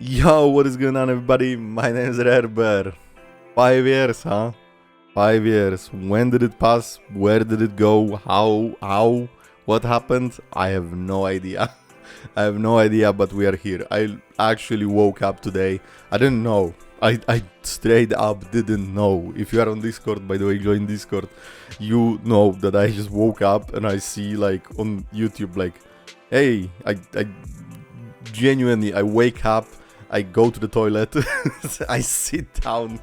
Yo, what is going on, everybody? My name is rarebear. 5 years, huh? 5 years. When did it pass? Where did it go? How? What happened? I have no idea. I have no idea, but we are here. I actually woke up today. I didn't know. I straight up didn't know. If you are on Discord, by the way, join Discord. You know that I just woke up and I see like on YouTube like, hey, I genuinely, I wake up, I go to the toilet, I sit down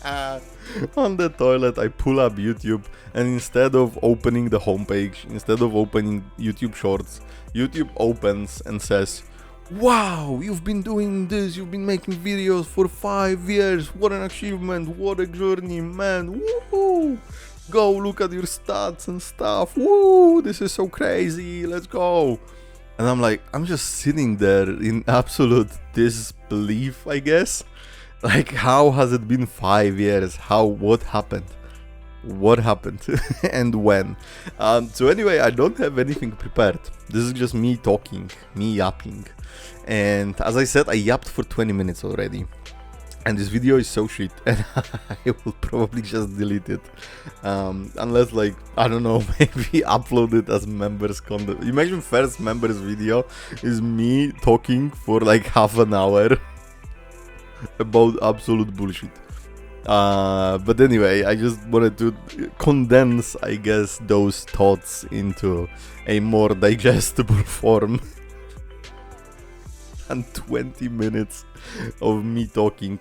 on the toilet, I pull up YouTube, and instead of opening the homepage, instead of opening YouTube Shorts, YouTube opens and says, wow, you've been doing this, you've been making videos for 5 years, what an achievement, what a journey, man, woohoo! Go look at your stats and stuff, woo, this is so crazy, let's go! And I'm like, I'm just sitting there in absolute disbelief, I guess. Like, how has it been 5 years? What happened? What happened? And when? So anyway, I don't have anything prepared. This is just me talking, me yapping. And as I said, I yapped for 20 minutes already. And this video is so shit, and I will probably just delete it. Unless, like, I don't know, maybe upload it as members content. Imagine first members video is me talking for like half an hour about absolute bullshit. But anyway, I just wanted to condense, I guess, those thoughts into a more digestible form. And 20 minutes of me talking.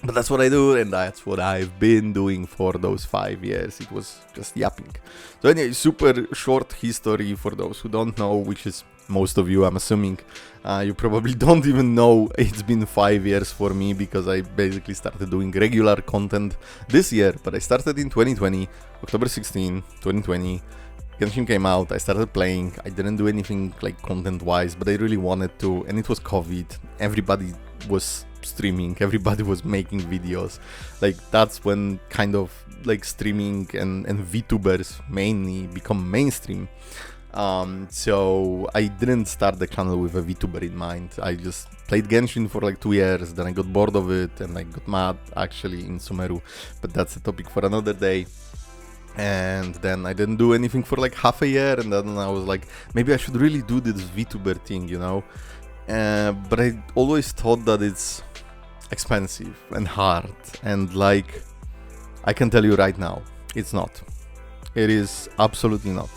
But that's what I do, and that's what I've been doing for those 5 years. It was just yapping. So anyway, super short history for those who don't know, which is most of you, I'm assuming. You probably don't even know it's been 5 years for me, because I basically started doing regular content this year. But I started in 2020, October 16, 2020. Genshin came out, I started playing, I didn't do anything like content-wise, but I really wanted to, and it was COVID, everybody was streaming, everybody was making videos, like that's when kind of like streaming and VTubers mainly become mainstream. So I didn't start the channel with a VTuber in mind, I just played Genshin for like 2 years, then I got bored of it and I got mad actually in Sumeru, but that's a topic for another day. And then I didn't do anything for like half a year, and then I was like, maybe I should really do this VTuber thing, you know. But I always thought that it's expensive and hard, and like, I can tell you right now, it's not. It is absolutely not.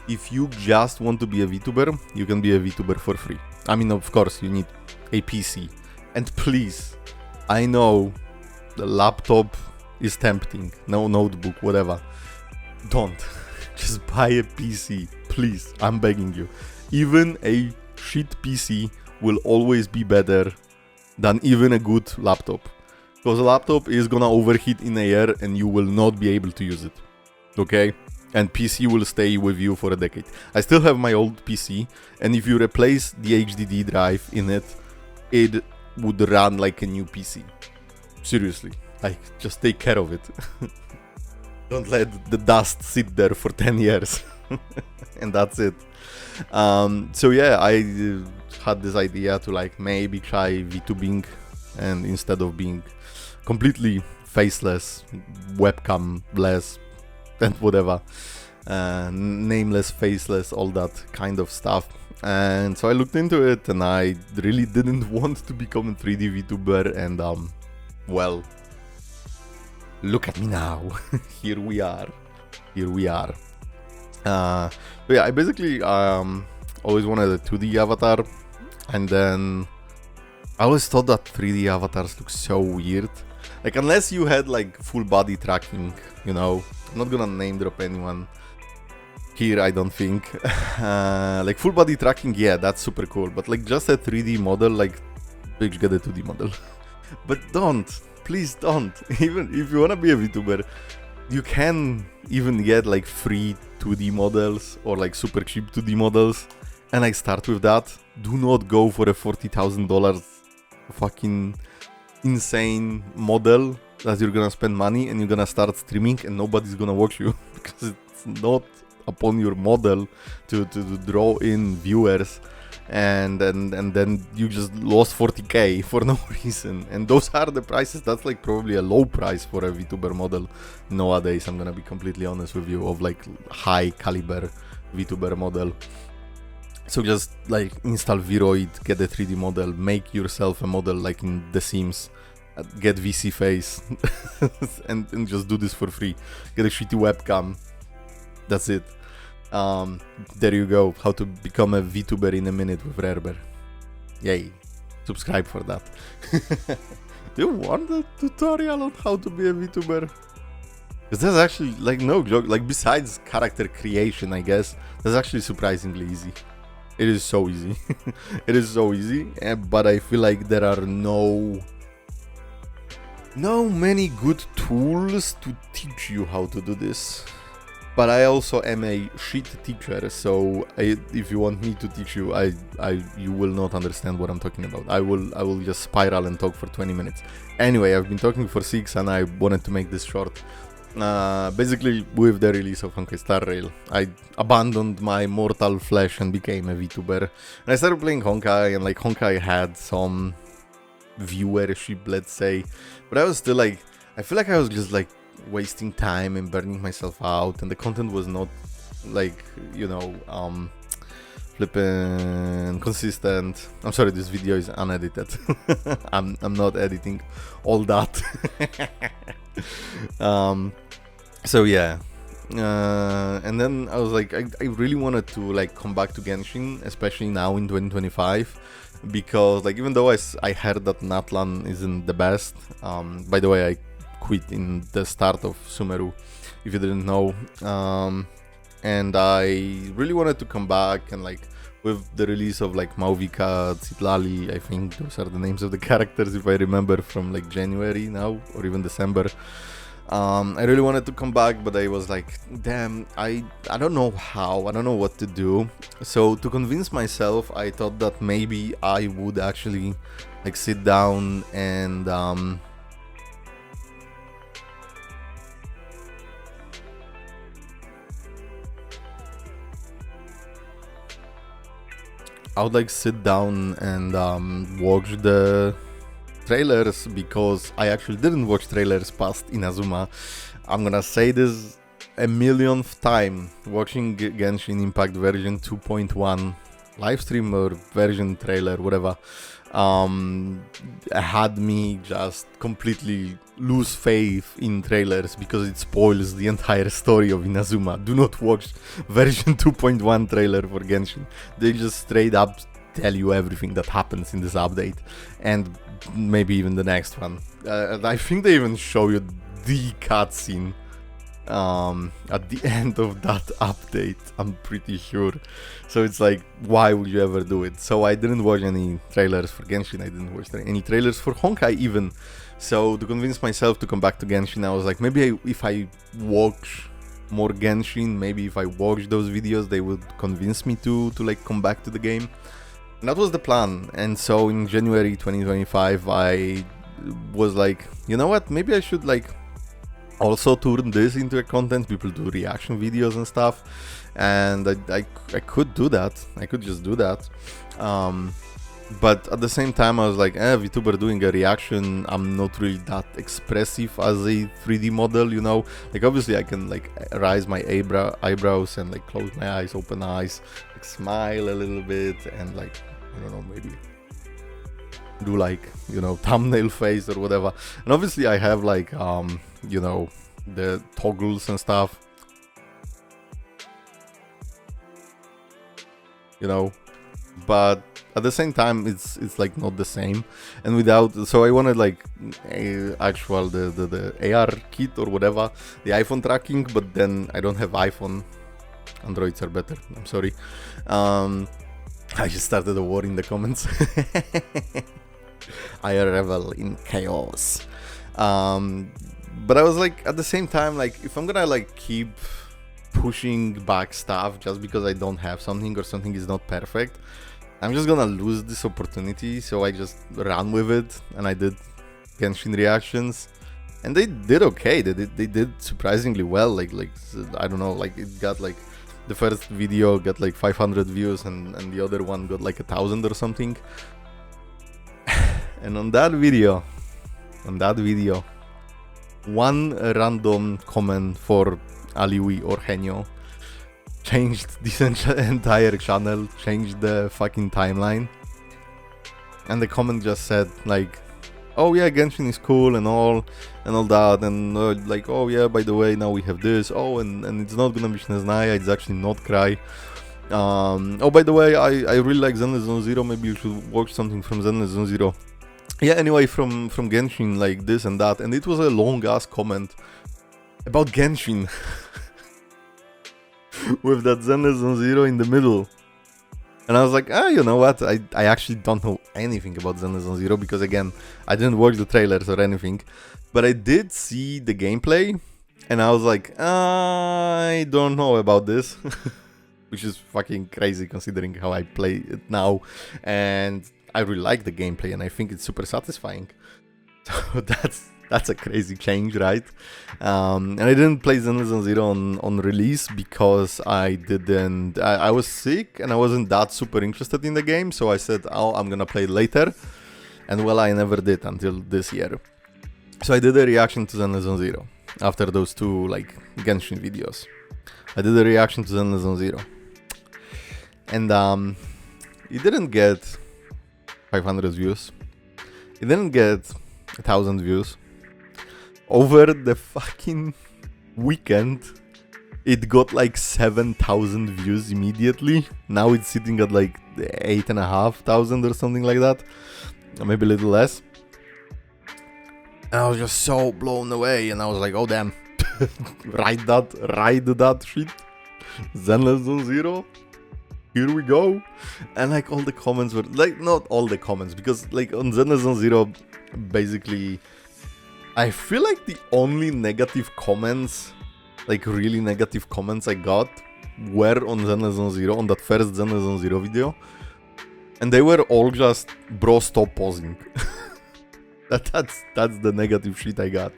If you just want to be a VTuber, you can be a VTuber for free. I mean, of course, you need a PC. And please, I know the laptop is tempting, no notebook, whatever. Don't. Just buy a PC, please, I'm begging you. Even a shit PC will always be better than even a good laptop. Because a laptop is gonna overheat in a year and you will not be able to use it. Okay? And PC will stay with you for a decade. I still have my old PC, and if you replace the HDD drive in it, it would run like a new PC. Seriously. Like, just take care of it. Don't let the dust sit there for 10 years. And that's it. So yeah, I had this idea to like maybe try VTubing, and instead of being completely faceless, webcam-less, and whatever, nameless, faceless, all that kind of stuff. And so I looked into it, and I really didn't want to become a 3D VTuber, and well, look at me now. Here we are. But yeah, I basically always wanted a 2D avatar, and then I always thought that 3D avatars look so weird. Like, unless you had like full body tracking, you know. I'm not gonna name drop anyone here, I don't think. Like full body tracking, yeah, that's super cool. But like just a 3D model, like, bitch, get a 2D model. But don't. Please don't. Even if you wanna be a VTuber, you can even get like free 2D models or like super cheap 2D models, and like start with that. Do not go for a $40,000 fucking insane model that you're gonna spend money and you're gonna start streaming and nobody's gonna watch you, because it's not upon your model to draw in viewers and then you just lost 40k for no reason. And those are the prices. That's like probably a low price for a VTuber model nowadays, I'm gonna be completely honest with you, of like high caliber VTuber model. So just like install VRoid, get a 3D model, make yourself a model like in The Sims, get VSeeFace and just do this for free. Get a shitty webcam. That's it. There you go. How to become a VTuber in a minute with rarebear. Yay. Subscribe for that. Do you want a tutorial on how to be a VTuber? Because that's actually, like, no joke, like besides character creation, I guess, that's actually surprisingly easy. It is so easy. It is so easy, but I feel like there are no many good tools to teach you how to do this. But I also am a shit teacher, so if you want me to teach you, you will not understand what I'm talking about. I will just spiral and talk for 20 minutes. Anyway, I've been talking for 6 and I wanted to make this short. Basically, with the release of Honkai Star Rail, I abandoned my mortal flesh and became a VTuber. And I started playing Honkai, and like Honkai had some viewership, let's say, but I was still like, I feel like I was just like wasting time and burning myself out, and the content was not like, you know, flippin' consistent. I'm sorry, this video is unedited. I'm not editing all that. So yeah, and then I was like, I really wanted to like come back to Genshin, especially now in 2025, because like even though I heard that Natlan isn't the best, by the way, I quit in the start of Sumeru, if you didn't know, and I really wanted to come back, and like with the release of like Mauvika, Tsitlali, I think those are the names of the characters if I remember from like January now or even December. I really wanted to come back, but I was like, damn, I don't know how, I don't know what to do. So to convince myself, I thought that maybe I would actually like sit down and I would like sit down and watch the trailers, because I actually didn't watch trailers past Inazuma. I'm gonna say this a millionth time. Watching Genshin Impact version 2.1 livestream or version trailer, whatever, had me just completely lose faith in trailers, because it spoils the entire story of Inazuma. Do not watch version 2.1 trailer for Genshin. They just straight up tell you everything that happens in this update, and maybe even the next one. I think they even show you the cutscene at the end of that update, I'm pretty sure. So it's like, why would you ever do it? So I didn't watch any trailers for Genshin, I didn't watch any trailers for Honkai even. So to convince myself to come back to Genshin, I was like, maybe if I watch more Genshin, maybe if I watch those videos, they would convince me to like come back to the game. And that was the plan. And so in January 2025, I was like, you know what, maybe I should like also turn this into a content. People do reaction videos and stuff, and I could do that. I could just do that. But at the same time, I was like, VTuber doing a reaction, I'm not really that expressive as a 3D model, you know? Like, obviously I can like raise my eyebrows and like close my eyes, open eyes, like smile a little bit, and like, I don't know, maybe do like, you know, thumbnail face or whatever. And obviously I have like, you know, the toggles and stuff, you know, but at the same time it's like not the same. And without, so I wanted like actual the AR kit or whatever, the iPhone tracking, but then I don't have iPhone. Androids are better, I'm sorry. I just started a war in the comments. I revel in chaos. But I was like, at the same time, like, if I'm gonna like keep pushing back stuff just because I don't have something or something is not perfect, I'm just gonna lose this opportunity. So I just ran with it, and I did Genshin reactions, and they did okay. They did surprisingly well. Like I don't know, like it got like The first video got like 500 views and the other one got like 1,000 or something. And on that video, one random comment for Aliwi or Henyo changed this entire channel, changed the fucking timeline. And the comment just said like, oh yeah, Genshin is cool and all that, and like, oh yeah, by the way, now we have this, oh, and it's not gonna be Sneznaya, it's actually not Cry. Oh, by the way, I really like Zenless Zone Zero, maybe you should watch something from Zenless Zone Zero. Yeah, anyway, from Genshin, like this and that, and it was a long ass comment about Genshin with that Zenless Zone Zero in the middle. And I was like, you know what, I actually don't know anything about Zenless Zone Zero, because again, I didn't watch the trailers or anything, but I did see the gameplay, and I was like, I don't know about this, which is fucking crazy considering how I play it now, and I really like the gameplay, and I think it's super satisfying. So that's a crazy change, right? And I didn't play Zenless Zone Zero on release because I was sick and I wasn't that super interested in the game, so I said, oh, I'm gonna play it later, and well, I never did until this year. So I did a reaction to Zenless Zone Zero after those two like Genshin videos. I did a reaction to Zenless Zone Zero, and it didn't get 500 views, it didn't get 1,000 views. Over the fucking weekend, it got like 7,000 views immediately. Now it's sitting at like 8,500 or something like that, or maybe a little less. And I was just so blown away, and I was like, oh damn, ride that shit, Zenless Zone Zero, here we go. And like all the comments were like, not all the comments, because like on Zenless Zone Zero, basically, I feel like the only negative comments, like really negative comments I got, were on Zenless Zone Zero, on that first Zenless Zone Zero video. And they were all just, bro, stop pausing. that's the negative shit I got.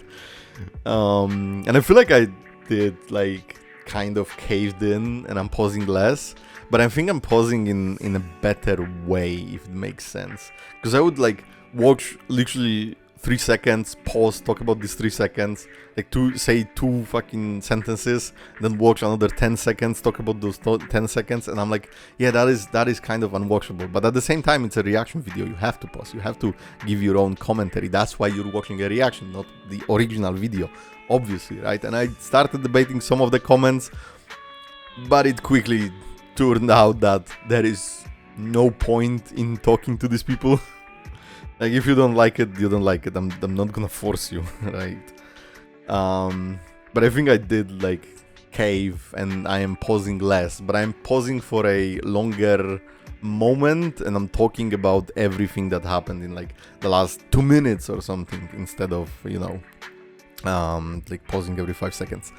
And I feel like I did like kind of caved in and I'm pausing less. But I think I'm pausing in a better way, if it makes sense. Because I would like watch literally 3 seconds, pause, talk about these 3 seconds, like say two fucking sentences, then watch another 10 seconds, talk about those 10 seconds, and I'm like, yeah, that is kind of unwatchable. But at the same time, it's a reaction video. You have to pause. You have to give your own commentary. That's why you're watching a reaction, not the original video, obviously, right? And I started debating some of the comments, but it quickly turned out that there is no point in talking to these people. Like, if you don't like it, you don't like it. I'm not gonna force you, right? But I think I did like cave, and I am pausing less, but I'm pausing for a longer moment, and I'm talking about everything that happened in like the last 2 minutes or something, instead of, you know, like pausing every 5 seconds.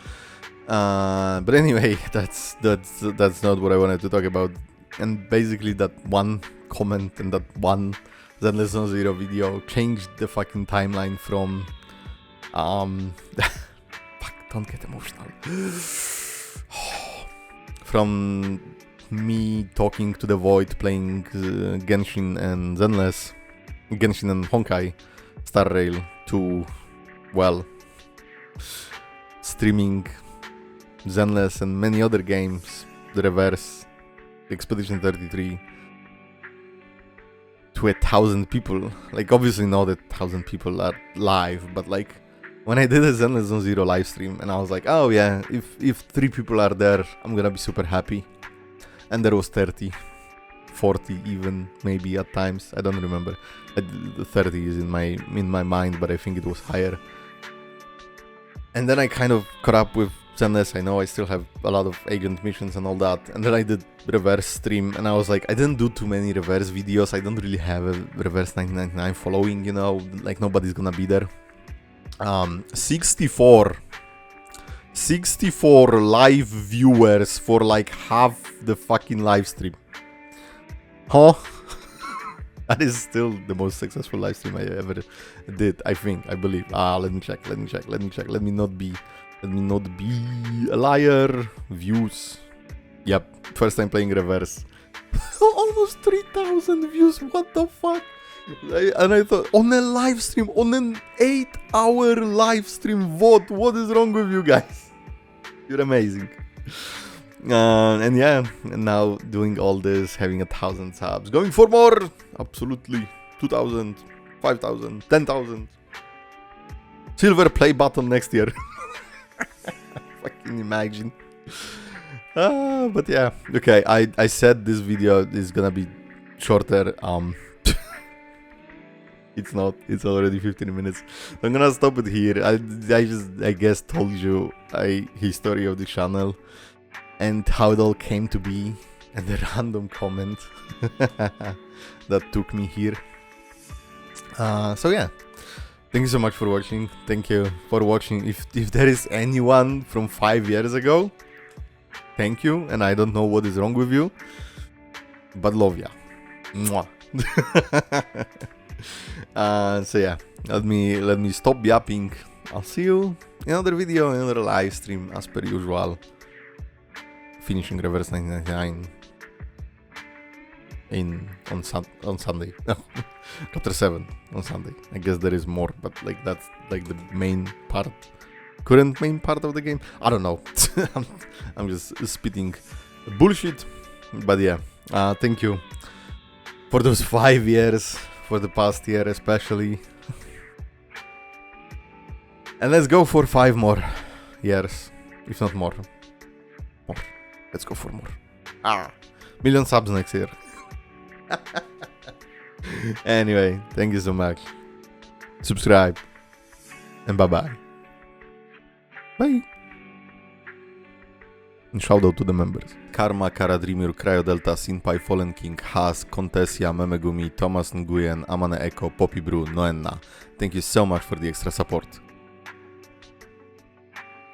But anyway, that's not what I wanted to talk about. And basically, that one comment and that one Zenless Zone Zero video changed the fucking timeline from fuck, don't get emotional. From me talking to the void, playing Genshin and Honkai Star Rail, to, well, streaming Zenless and many other games, the reverse, Expedition 33, to 1,000 people. Like, obviously not 1,000 people are live, but like when I did a Zenless Zone Zero live stream, and I was like, oh yeah, if 3 people are there, I'm gonna be super happy. And there was 30, 40 even, maybe at times, I don't remember. 30 is in my mind, but I think it was higher. And then I kind of caught up with Zenless. I know I still have a lot of agent missions and all that, and then I did reverse stream, and I was like, I didn't do too many reverse videos. I don't really have a reverse 1999 following, you know, like nobody's gonna be there. 64 live viewers for like half the fucking live stream. Huh? That is still the most successful live stream I ever did, I think, I believe. Let me check. Let me not be a liar. Views Yep, first time playing reverse. Almost 3,000 views, what the fuck? And I thought, on a live stream, on an 8-hour live stream VOD, what is wrong with you guys? You're amazing. And yeah, and now doing all this, having 1,000 subs, going for more, absolutely, 2,000, 5,000, 10,000. Silver play button next year. Fucking imagine. But yeah, okay, I said this video is gonna be shorter, it's not, it's already 15 minutes. I'm gonna stop it here. I guess told you a history of the channel and how it all came to be, and the random comment that took me here. So yeah, thank you so much for watching. Thank you for watching. If there is anyone from 5 years ago, thank you, and I don't know what is wrong with you, but love ya. Mwah. So yeah, let me stop yapping. I'll see you in another video, in another live stream as per usual. Finishing reverse 1999 on Sunday. Chapter 7 on Sunday. I guess there is more, but like that's like the main part, current main part of the game. I don't know. I'm just spitting bullshit. But yeah, thank you for those 5 years, for the past year especially. And let's go for 5 more years, if not more. Let's go for more. Million subs next year. Anyway, thank you so much. Subscribe. And bye-bye. Bye. And shout out to the members. Karma, Kara Dreamir, Cryo Delta, Sinpai, Fallen King, Haas, Contesia, Memegumi, Thomas Nguyen, Amane Echo, Poppy Brew, Noenna. Thank you so much for the extra support.